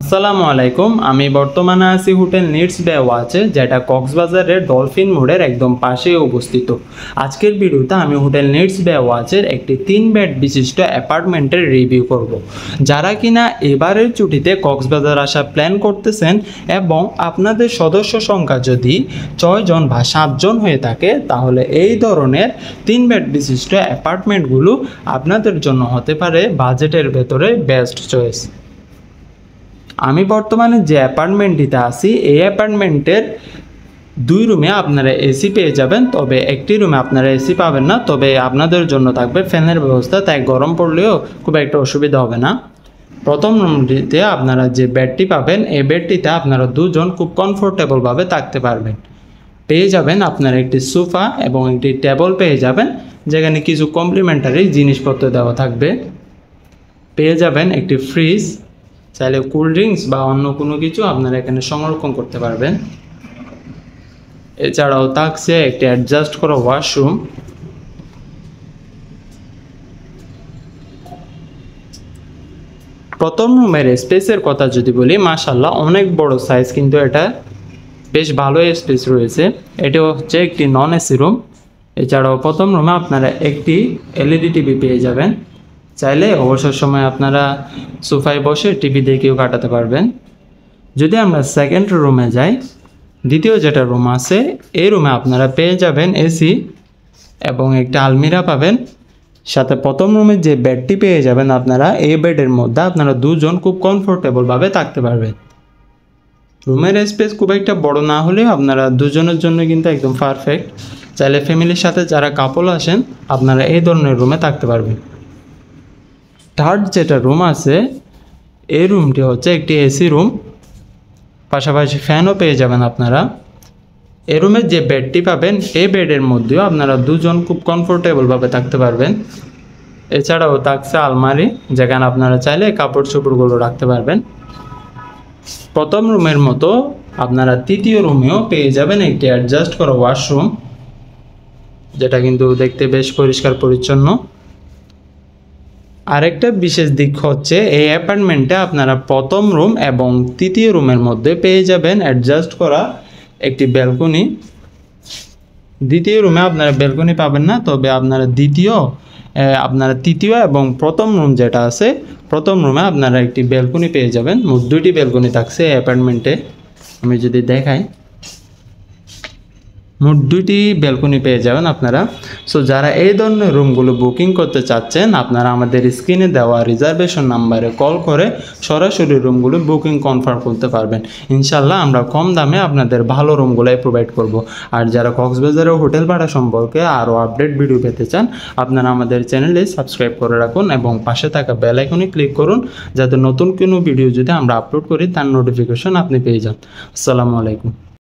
আসসালামু আলাইকুম। আমি বর্তমানে আছি হোটেল নিডস বে ওয়াচে, যেটা কক্সবাজারের ডলফিন মোড়ের একদম পাশেই অবস্থিত। আজকের ভিডিওতে আমি হোটেল নিডস বে ওয়াচের একটি 3 বেড বিশিষ্ট অ্যাপার্টমেন্টের রিভিউ করব। যারা কিনা এবারের ছুটিতে কক্সবাজার আসা প্ল্যান করতেছেন এবং আপনাদের সদস্য সংখ্যা যদি 6 জন বা 7 জন হয়ে থাকে, তাহলে এই ধরনের 3 বেড বিশিষ্ট অ্যাপার্টমেন্টগুলো আপনাদের জন্য হতে পারে বাজেটের ভেতরে বেস্ট চয়েস। আমি বর্তমানে যে অ্যাপার্টমেন্টটিতে আছি, এই অ্যাপার্টমেন্টের 2 রুমে আপনারা এসি পেয়ে যাবেন, তবে একটি রুমে আপনারা এসি পাবেন না। তবে আপনাদের জন্য থাকবে ফ্যানের ব্যবস্থা, তাই গরম পড়লেও খুব একটা অসুবিধা হবে না। প্রথম রুমটিতে আপনারা যে বেডটি পাবেন, এই বেডটিতে আপনারা 2 জন খুব কমফোর্টেবলভাবে থাকতে পারবেন। পেয়ে যাবেন আপনারা একটি সোফা এবং একটি টেবল পেয়ে যাবেন, যেখানে কিছু কমপ্লিমেন্টারি জিনিসপত্র দেওয়া থাকবে। পেয়ে যাবেন একটি ফ্রিজ, চাইলে কোল্ড ড্রিঙ্কস বা অন্য কোনো কিছু আপনারা এখানে সংরক্ষণ করতে পারবেন। এছাড়াও থাকছে একটি অ্যাডজাস্ট করা ওয়াশরুম। প্রথম রুমের স্পেসের কথা যদি বলি, মাশাআল্লাহ অনেক বড় সাইজ, কিন্তু এটা বেশ ভালো স্পেস রয়েছে। এটি হচ্ছে একটি নন এসি রুম। এছাড়াও প্রথম রুমে আপনারা একটি এলইডি টিভি পেয়ে যাবেন। চাইলে অবসর সময় আপনারা সোফায় বসে টিভি দেখেও কাটাতে পারবেন। যদি আমরা সেকেন্ড রুমে যাই, দ্বিতীয় যেটা রুম আছে, এই রুমে আপনারা পেয়ে যাবেন এসি এবং একটা আলমিরা পাবেন। সাথে প্রথম রুমের যে বেডটি পেয়ে যাবেন আপনারা, এই বেডের মধ্যে আপনারা 2 জন খুব কমফোর্টেবলভাবে থাকতে পারবেন। রুমের স্পেস খুব একটা বড় না হলেও আপনারা 2 জনের জন্য কিন্তু একদম পারফেক্ট। চাইলে ফ্যামিলির সাথে যারা কাপল আসেন, আপনারা এই ধরনের রুমে থাকতে পারবেন। থার্ড যেটা রুম আছে, এই রুমটি হচ্ছে একটি এসি রুম, পাশাপাশি ফ্যানও পেয়ে যাবেন আপনারা। এই রুমের যে বেডটি পাবেন, এই বেডের মধ্যেও আপনারা 2 জন খুব কমফোর্টেবলভাবে থাকতে পারবেন। এছাড়াও থাকছে আলমারি, যেখানে আপনারা চাইলে কাপড় চোপড়গুলো রাখতে পারবেন। প্রথম রুমের মতো আপনারা তৃতীয় রুমেও পেয়ে যাবেন একটি অ্যাডজাস্ট করা ওয়াশরুম, যেটা কিন্তু দেখতে বেশ পরিষ্কার পরিচ্ছন্ন। আরেকটা বিশেষ দিক হচ্ছে, এই অ্যাপার্টমেন্টে আপনারা প্রথম রুম এবং তৃতীয় রুমের মধ্যে পেয়ে যাবেন অ্যাডজাস্ট করা একটি ব্যালকনি। দ্বিতীয় রুমে আপনারা ব্যালকনি পাবেন না, তবে আপনারা তৃতীয় এবং প্রথম রুম যেটা আছে, প্রথম রুমে আপনারা একটি ব্যালকনি পেয়ে যাবেন। মোট 2টি ব্যালকনি থাকছে এই অ্যাপার্টমেন্টে। আমি যদি দেখাই, মোট 2টি ব্যালকনি পেয়ে যাবেন আপনারা। সো যারা এই ধরনের রুমগুলো বুকিং করতে চাচ্ছেন, আপনারা আমাদের স্ক্রিনে দেওয়া রিজার্ভেশন নাম্বারে কল করে সরাসরি রুমগুলো বুকিং কনফার্ম করতে পারবেন। ইনশাল্লাহ আমরা কম দামে আপনাদের ভালো রুমগুলোই প্রোভাইড করব। আর যারা কক্সবাজারের হোটেল ভাড়া সম্পর্কে আরও আপডেট ভিডিও পেতে চান, আপনারা আমাদের চ্যানেলে সাবস্ক্রাইব করে রাখুন এবং পাশে থাকা বেল আইকনে ক্লিক করুন, যাতে নতুন কোনো ভিডিও যদি আমরা আপলোড করি তার নোটিফিকেশন আপনি পেয়ে যান। আসসালামু আলাইকুম।